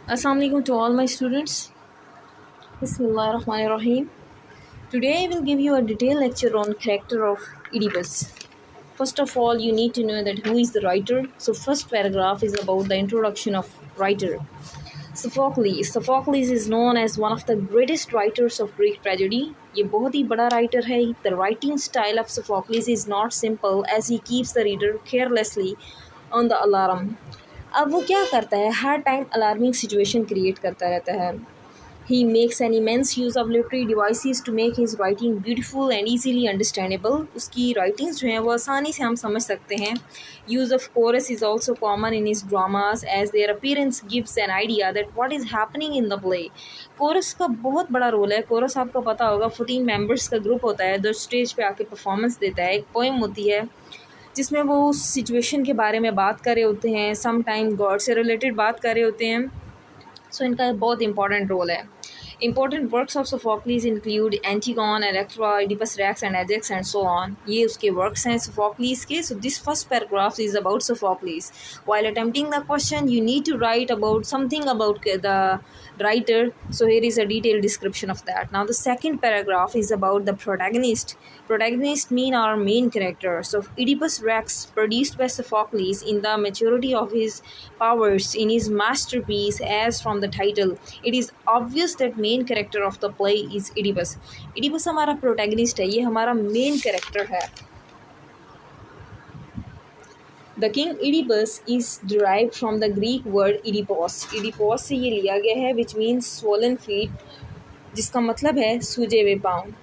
Assalamu alaikum to all my students. Bismillahirrahmanirrahim. Today I will give you a detailed lecture on character of Oedipus. First of all, you need to know that who is the writer. So first paragraph is about the introduction of writer. Sophocles. Sophocles is known as one of the greatest writers of Greek tragedy. ये बहुत ही बड़ा writer है. The writing style of Sophocles is not simple as he keeps the reader carelessly on the alarm. अब वो क्या करता है, हर time alarming situation create करता रहता है. He makes an immense use of literary devices to make his writing beautiful and easily understandable. उसकी writings जो हैं वो आसानी से हम समझ सकते हैं. Use of chorus is also common in his dramas as their appearance gives an idea that what is happening in the play. Chorus का बहुत बड़ा रोल है. Chorus आपको पता होगा 14 members का ग्रुप होता है जो स्टेज पे आके परफॉर्मेंस देता है. एक पोएम होती है जिसमें वो उस सिचुएशन के बारे में बात कर रहे होते हैं, सम टाइम गॉड से रिलेटेड बात कर रहे होते हैं. सो इनका बहुत इंपॉर्टेंट रोल है. Important works of Sophocles include Antigone, Electra, Oedipus Rex and Ajax and so on. ये उसके works हैं Sophocles के. So this first paragraph is about Sophocles. While attempting the question, you need to write about something about the writer. So here is a detailed description of that. Now the second paragraph is about the protagonist. Protagonist mean our main character. So Oedipus Rex, produced by Sophocles in the maturity of his powers in his masterpiece, as from the title, it is obvious that main character of the play is Oedipus. Oedipus हमारा protagonist है, ये हमारा main character है. The king Oedipus is derived from the Greek word Oedipos. Oedipos से ये लिया गया है which means swollen feet, जिसका मतलब है सूजे हुए पाँव.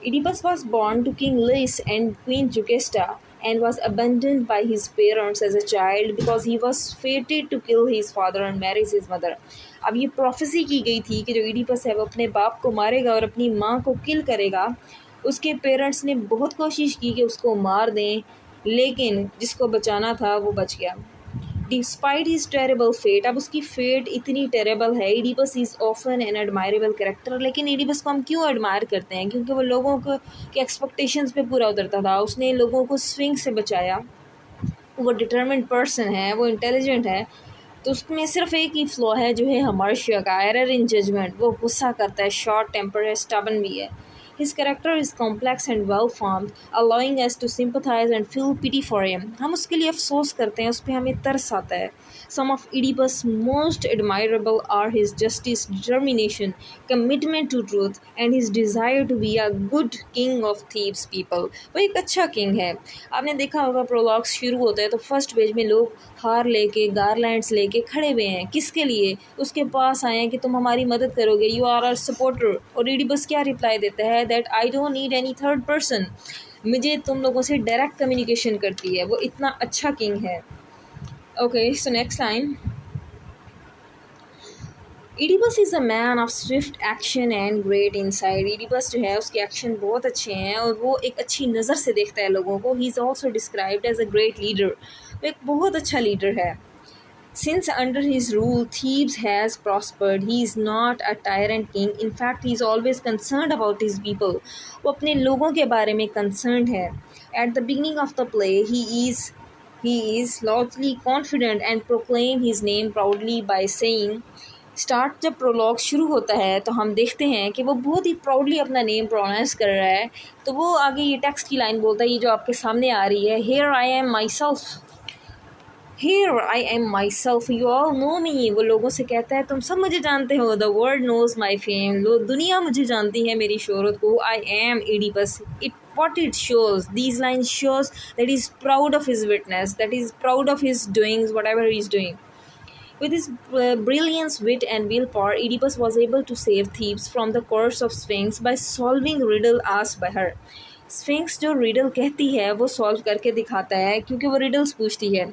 Oedipus was born to King Lais and Queen Jocasta and was abandoned by his parents as a child because he was fated to kill his father and marry his mother. अब ये prophecy की गई थी कि जो Oedipus है वो अपने बाप को मारेगा और अपनी माँ को किल करेगा. उसके पेरेंट्स ने बहुत कोशिश की कि उसको मार दें, लेकिन जिसको बचाना था वो बच गया. Despite his terrible fate, अब उसकी फेट इतनी टेरेबल है. Oedipus is often an admirable character. लेकिन Oedipus को हम क्यों एडमायर करते हैं? क्योंकि वो लोगों को के एक्सपेक्टेशंस पे पूरा उतरता था. उसने लोगों को स्फिंक्स से बचाया. वो डिटर्मिन्ड पर्सन है, वो इंटेलिजेंट है. तो उसमें सिर्फ एक ही फ्लॉ है जो है हमार्शिया का, एरर इन जजमेंट. वो गुस्सा करता है, शॉर्ट टेम्पर है, स्टबन भी है. His character is complex and well formed, allowing us to sympathize and feel pity for him. हम उसके लिए अफसोस करते हैं, उस पर हमें तरस आता है. Some of Oedipus' most admirable are his justice, determination, commitment to truth, and his desire to be a good king of Thebes people. वो एक अच्छा किंग है. आपने देखा होगा प्रोलॉग्स शुरू होता है तो फर्स्ट पेज में लोग हार लेके, गारलैंड्स लेके खड़े हुए हैं. किसके लिए? उसके पास आए हैं कि तुम हमारी मदद करोगे, यू आर आवर सपोर्टर. और Oedipus क्या रिप्लाई देता है? That I don't need any third person. मुझे तुम लोगों से डायरेक्ट कम्युनिकेशन करती है. वो इतना अच्छा किंग है. Okay, so next line. Oedipus is a man of swift action and great insight. Oedipus जो है उसके एक्शन बहुत अच्छे हैं और वो एक अच्छी नज़र से देखता है लोगों को. He is also described as a great leader. वो एक बहुत अच्छा लीडर है. Since under his rule Thebes has prospered, he is not a tyrant king. In fact, he is always concerned about his people. वो अपने लोगों के बारे में concerned है. At the beginning of the play, he is loudly confident and proclaim his name proudly by saying. Start जब prologue शुरू होता है तो हम देखते हैं कि वो बहुत ही प्राउडली अपना नेम प्रोनाउंस कर रहा है. तो वो आगे ये टेक्स्ट की लाइन बोलता है, ये जो आपके सामने आ रही है, Here I am myself. Here I am myself. You all know me. वो लोगों से कहता है तुम सब मुझे जानते हो. The world knows my fame. दुनिया मुझे जानती है मेरी शोहरत को. I am Oedipus. What it shows, these lines shows that he's proud of his witness, that he's proud of his doings, whatever he's doing. With his brilliance, wit and willpower, Oedipus was able to save Thebes from the curse of Sphinx by solving riddle asked by her. Sphinx जो riddle कहती है वो solve करके दिखाता है, क्योंकि वो riddles पूछती है.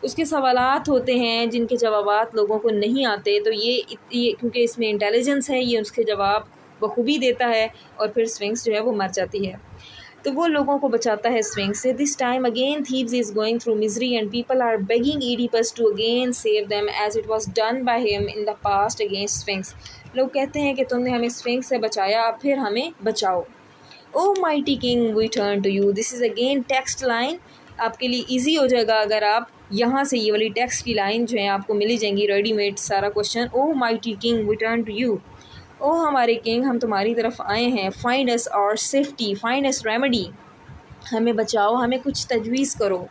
उसके सवालात होते हैं जिनके जवाबात लोगों को नहीं आते. तो ये क्योंकि इसमें इंटेलिजेंस है, ये उसके जवाब बखूबी देता है और फिर स्फिंक्स जो है वो मर जाती है. तो वो लोगों को बचाता है स्फिंक्स से. This time again Thebes is going through misery and people are begging Oedipus to again save them as it was done by him in the past against Sphinx. लोग कहते हैं कि तुमने हमें स्फिंक्स से बचाया, अब फिर हमें बचाओ. O mighty king we turn to you. This is again text line. आपके लिए ईजी हो जाएगा अगर आप यहाँ से ये वाली टेक्स्ट की लाइन जो है आपको मिली जाएंगी रेडीमेड सारा question. Oh mighty king we turn to you, ओ हमारे किंग हम तुम्हारी तरफ आए हैं। फाइंड अस और सेफ्टी, फाइंड अस रेमेडी, हमें बचाओ, हमें कुछ तजवीज़ करो।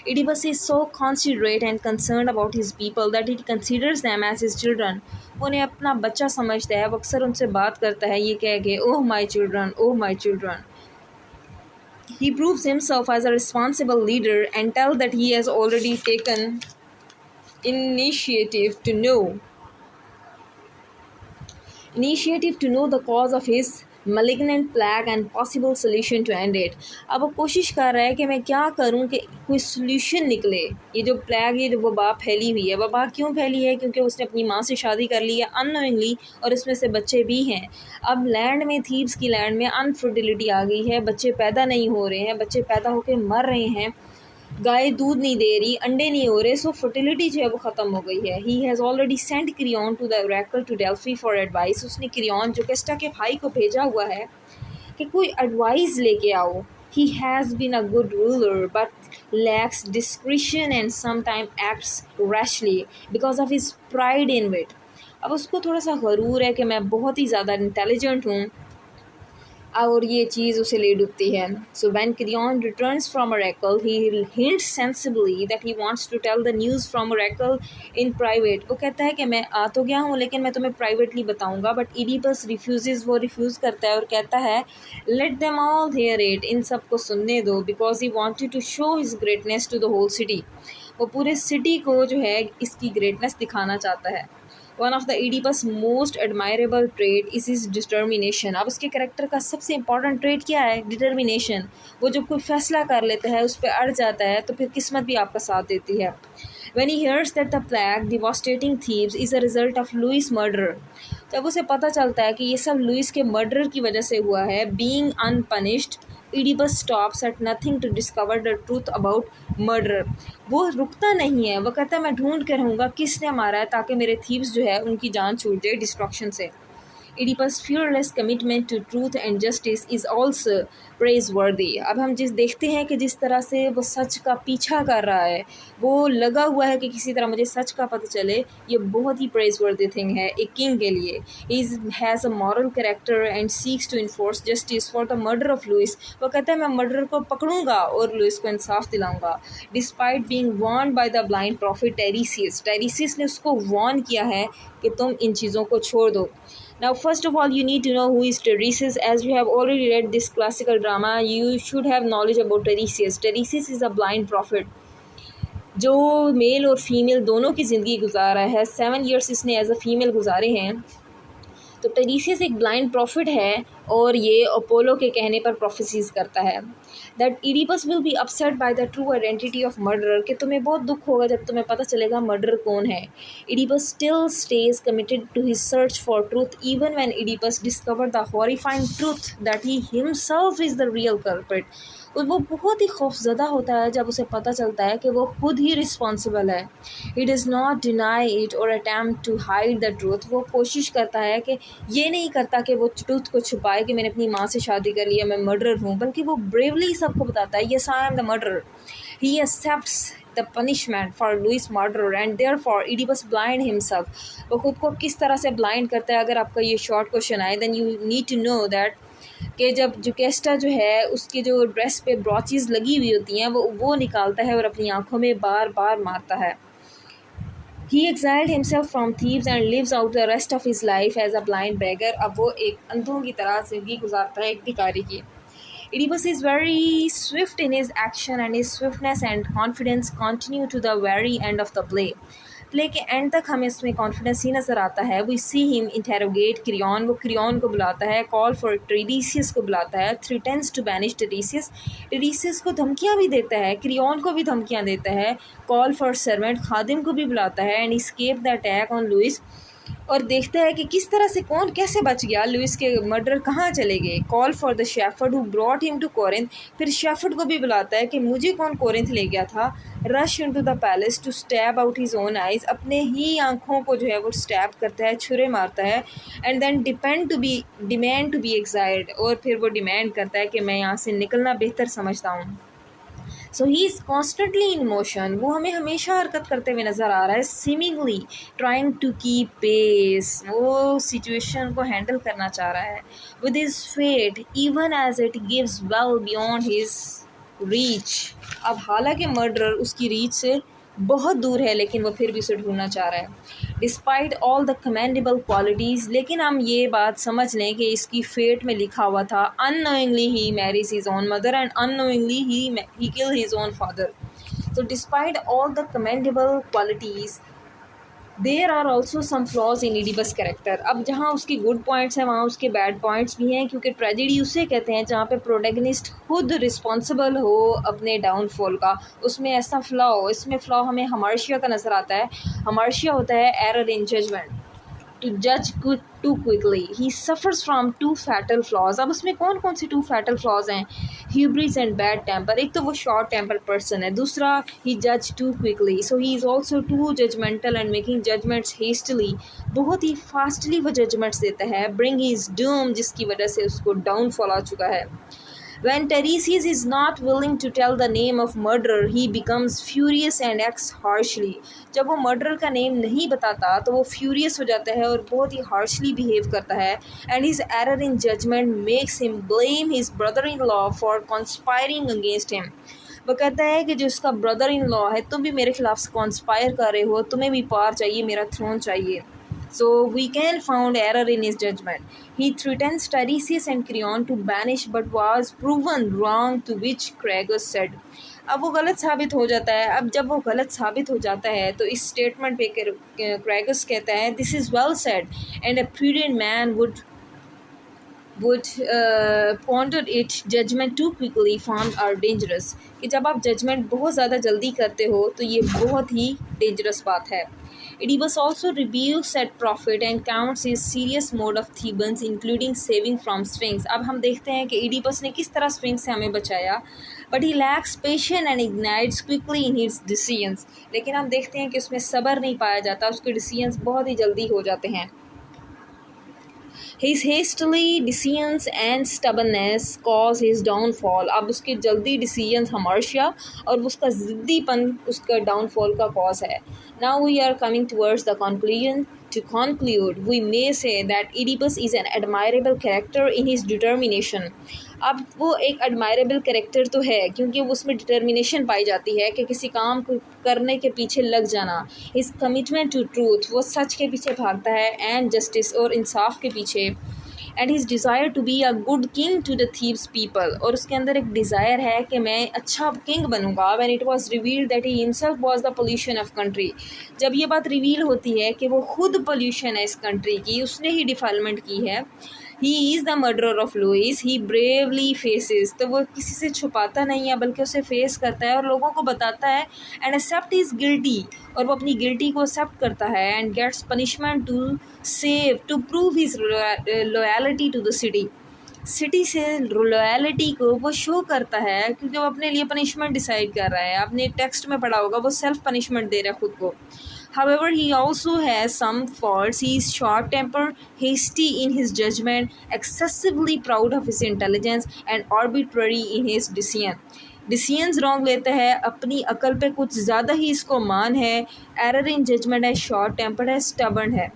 Oedipus is so considerate and concern about his people that it considers them as his children, उन्हें अपना बच्चा समझता है, वो अक्सर उनसे बात करता है ये कह के oh my children, oh my children. He proves himself as a responsible leader and tells that he has already taken initiative to know the cause of his malignant plague and possible solution to end it। अब वो कोशिश कर रहा है कि मैं क्या करूं कि कोई सोल्यूशन निकले। ये जो प्लेग, ये जो वबा फैली हुई है, वबा क्यों फैली है? क्योंकि उसने अपनी माँ से शादी कर ली है अननोइंगली, और इसमें से बच्चे भी हैं। अब लैंड में, थीब्स की लैंड में अनफर्टिलिटी आ गई है, बच्चे पैदा नहीं हो रहे हैं, बच्चे पैदा होकर मर रहे हैं, गाय दूध नहीं दे रही, अंडे नहीं हो रहे, सो फर्टिलिटी जो है वो ख़त्म हो गई है। He has already sent Creon to the oracle to Delphi for advice, उसने क्रियॉन जो केस्टा के भाई को भेजा हुआ है कि कोई एडवाइस लेके आओ। He has been a good ruler but lacks discretion and sometime acts rashly because of his pride in wit. अब उसको थोड़ा सा गरूर है कि मैं बहुत ही ज़्यादा इंटेलिजेंट हूँ, और ये चीज़ उसे ले डूबती है। So when Creon returns from oracle he hints sensibly that he wants to tell the news from oracle in private. वो कहता है कि मैं आ तो गया हूँ लेकिन मैं तुम्हें प्राइवेटली बताऊँगा, बट इडिपस रिफ्यूज़, वो रिफ्यूज़ करता है और कहता है let them all hear it, इन सब को सुनने दो, because he wanted to show his greatness to the whole city. वो पूरे सिटी को जो है इसकी ग्रेटनेस दिखाना चाहता है। One of the Oedipus most admirable trait is his determination. अब उसके करेक्टर का सबसे इंपॉर्टेंट ट्रेट क्या है? डिटर्मिनेशन। वो जब कोई फैसला कर लेता है, उस पर अड़ जाता है, तो फिर किस्मत भी आपका साथ देती है। When he hears that the plague devastating Thebes is a result of Louis murder, जब उसे पता चलता है कि ये सब लुइस के मर्डर की वजह से हुआ है, being unpunished, Oedipus stops at nothing to discover the truth about murder। वो रुकता नहीं है, वो कहता है मैं ढूंढ के रहूँगा किसने मारा है, ताकि मेरे थीव्स जो है उनकी जान छूट जाए डिस्ट्रक्शन से। Oedipus' fearless commitment to truth and justice is also praiseworthy। अब हम देखते हैं कि जिस तरह से वो सच का पीछा कर रहा है, वो लगा हुआ है कि किसी तरह मुझे सच का पता चले, ये बहुत ही praiseworthy थिंग है एक किंग के लिए। He has a moral character and seeks to enforce justice for the murder of Louis। वो कहता है मैं मर्डर को पकड़ूंगा और लुइस को इंसाफ दिलाऊंगा। Despite being warned by the blind prophet Tiresias, टेरिसियस ने उसको वार्न किया है कि तुम इन चीज़ों को छोड़ दो। Now, first of all, you need to know who is Tiresias. As you have already read this classical drama, you should have knowledge about Tiresias. Tiresias is a blind prophet जो mail और female दोनों की ज़िंदगी गुजारा है। 7 years इसने as a female गुजारे हैं। तो टेरिसियस एक ब्लाइंड प्रॉफिट है और ये अपोलो के कहने पर प्रोफेसीज करता है that Oedipus will be upset by the true identity of murderer, कि तुम्हें बहुत दुख होगा जब तुम्हें पता चलेगा मर्डर कौन है। Oedipus still stage committed to his search for truth even when Oedipus discover the horrifying truth that he himself is the real culprit. और वो बहुत ही खौफजदा होता है जब उसे पता चलता है कि वो खुद ही रिस्पॉन्सिबल है। He does not deny it और attempt to hide the truth. वो कोशिश करता है कि ये नहीं करता कि वो ट्रूथ को छुपाए कि मैंने अपनी माँ से शादी कर लिया, मैं मर्डर हूँ, बल्कि वो ब्रेवली सबको बताता है yes I am the murder. He accepts the punishment for Laius murder and therefore Oedipus blind himself. वो खुद को किस तरह से ब्लाइंड करता है? अगर आपका ये शॉर्ट क्वेश्चन आए then you need to know that कि जब जुकेस्टा जो है उसकी जो ड्रेस पे ब्रॉचेस लगी हुई होती हैं वो निकालता है और अपनी आंखों में बार बार मारता है। He exiled himself from Thebes and lives out the rest of his life as a blind beggar। अब वो एक अंधों की तरह जिंदगी गुजारता है, एक भिखारी की। Oedipus is very swift in his action and his swiftness and confidence continue to the very end of the play। Play के एंड तक हमें इसमें कॉन्फिडेंस ही नज़र आता है। We see him interrogate Creon, वो क्रियॉन को बुलाता है, कॉल फॉर टेरिसियस को बुलाता है, threatens to banish Tiresias. Tiresias को धमकियाँ भी देता है, क्रियॉन को भी धमकियाँ देता है, कॉल फॉर सर्वेंट, खादिम को भी बुलाता है and escape the attack on Laius. और देखता है कि किस तरह से कौन कैसे बच गया, लुइस के मर्डर कहाँ चले गए। Call for the shepherd who brought him to Corinth, फिर शेफर्ड को भी बुलाता है कि मुझे कौन कोरिंथ ले गया था। Rush into the palace to stab out his own eyes, अपने ही आंखों को जो है वो स्टैब करता है, छुरे मारता है। And then demand to be exiled, और फिर वो डिमांड करता है कि मैं यहाँ से निकलना बेहतर समझता हूँ। So he is constantly in motion, वो हमें हमेशा हरकत करते हुए नज़र आ रहा है, seemingly trying to keep pace, वो सिचुएशन को हैंडल करना चाह रहा है with his fate even as it gives well beyond his reach. अब हालांकि मर्डर उसकी रीच से बहुत दूर है, लेकिन वो फिर भी उसे ढूंढना चाह रहा है despite all the commendable qualities. लेकिन हम ये बात समझ लें कि इसकी फेट में लिखा हुआ था unknowingly he marries his own mother and unknowingly he kill his own father. So despite all the commendable qualities, there are also some flaws in Oedipus character. अब जहाँ उसकी गुड पॉइंट्स हैं वहाँ उसके बैड पॉइंट्स भी हैं, क्योंकि tragedy उसे कहते हैं जहाँ पे प्रोटैगनिस्ट खुद रिस्पॉन्सिबल हो अपने डाउनफॉल का। उसमें ऐसा फ्लॉ हो, इसमें फ्लॉ हमें हमार्शिया का नज़र आता है। हमार्शिया होता है एरर इन जजमेंट, टू जज too quickly, he suffers from two fatal flaws. अब उसमें कौन कौन से टू फैटल फ्लॉज हैं? Hubris and bad temper. एक तो वो शॉर्ट टेम्पर पर्सन है, दूसरा ही जज too quickly, so he is also too judgemental and making judgements hastily, बहुत ही फास्टली वो जजमेंट्स देता है। ब्रिंग हिज डूम, जिसकी वजह से उसको डाउनफॉल आ चुका है। When Tiresias is not willing to tell the name of murderer, he becomes furious and acts harshly. जब वो मर्डर का नेम नहीं बताता तो वो फ्यूरियस हो जाता है और बहुत ही हार्शली बिहेव करता है। And his error in judgment makes him blame his brother-in-law for conspiring against him. वो कहता है कि जो उसका ब्रदर इन लॉ है, तुम भी मेरे खिलाफ कॉन्स्पायर कर रहे हो, तुम्हें भी पार चाहिए, मेरा थ्रोन चाहिए। So we can found error in his judgment. He threatens Tiresias and Creon to banish, but was proven wrong, to which Cragus said. अब वो गलत साबित हो जाता है। अब जब वो गलत साबित हो जाता है तो इस स्टेटमेंट पे क्रेगस कहता है, this is well said and a prudent man would ponder it, judgment too quickly found are dangerous। कि जब आप जजमेंट बहुत ज़्यादा जल्दी करते हो तो ये बहुत ही डेंजरस बात है। Oedipus also rebukes at prophet and counts his serious mode of Thebans, including saving from Sphinx। अब हम देखते हैं कि Oedipus ने किस तरह Sphinx से हमें बचाया, but he lacks patience and ignites quickly in his decisions। लेकिन हम देखते हैं कि उसमें सब्र नहीं पाया जाता, उसके डिसीजंस बहुत ही जल्दी हो जाते हैं। His hastily decisions and stubbornness cause his downfall। अब उसके जल्दी decisions हमार्शिया और उसका ज़िद्दीपन उसका downfall का cause है। Now we are coming towards the conclusion. To conclude, we may say that Oedipus is an admirable character in his determination। अब वो एक admirable character तो है क्योंकि उसमें determination पाई जाती है कि किसी काम को करने के पीछे लग जाना। His commitment to truth, वो सच के पीछे भागता है, and justice, और इंसाफ के पीछे, and his desire to be a good king to the Thebes people, और उसके अंदर एक डिज़ायर है कि मैं अच्छा किंग बनूंगा। When it was revealed that he himself was the pollution of country, जब ये बात रिवील होती है कि वो खुद पोल्यूशन है इस कंट्री की, उसने ही डिफाइलमेंट की है। He is the murderer of Laius, he bravely faces, तो वो किसी से छुपाता नहीं है बल्कि उसे फेस करता है और लोगों को बताता है। एंड एक्सेप्ट इज़ गिल्टी, और वो अपनी गिल्टी को एक्सेप्ट करता है। And gets punishment to save, to prove his loyalty to the city से लॉयल्टी को वो शो करता है, क्योंकि वो अपने लिए पनिशमेंट डिसाइड कर रहा है। आपने टेक्स्ट में पढ़ा होगा, वो सेल्फ पनिशमेंट दे रहा है खुद को। However, he also has some faults. He is short-tempered, hasty in his judgment, excessively proud of his intelligence, and arbitrary in his decisions wrong लेता है, अपनी अकल पे कुछ ज़्यादा ही इसको मान है। एरर इन जजमेंट है, शॉर्ट टेम्पर्ड है, स्टबर्न है।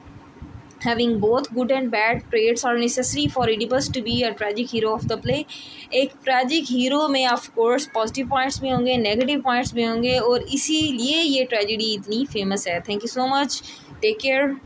Having both good and bad traits are necessary for Oedipus to be a tragic hero of the play। एक ट्रैजिक हीरो में ऑफ कोर्स पॉजिटिव पॉइंट्स भी होंगे, नेगेटिव पॉइंट्स भी होंगे, और इसीलिए ये ट्रेजेडी इतनी फेमस है। Thank you so much, take care.